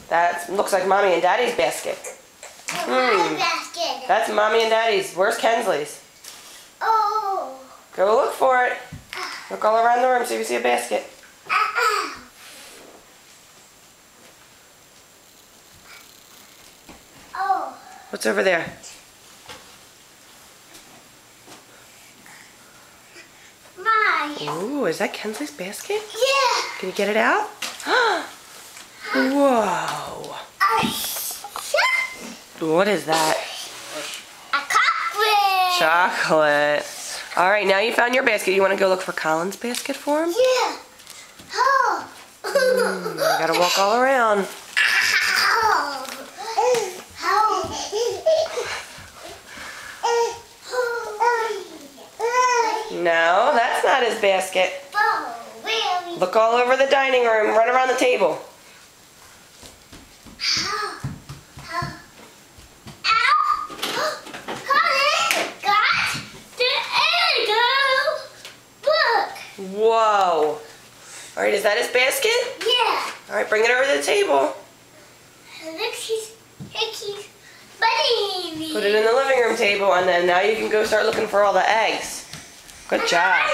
That looks like Mommy and Daddy's basket. My basket. That's Mommy and Daddy's. Where's Kensley's? Oh. Go look for it. Look all around the room, see if you see a basket. Oh. What's over there? Ooh, is that Kensley's basket? Yeah. Can you get it out? Whoa. What is that? A chocolate. Chocolate. All right, now you found your basket. You want to go look for Colin's basket for him? Yeah. Oh. You gotta walk all around. No, that's not his basket. Look all over the dining room. Run around the table. Whoa. All right, is that his basket? Yeah. All right, bring it over to the table. Look, he's buddy. Put it in the living room table, and then now you can go start looking for all the eggs. Good job.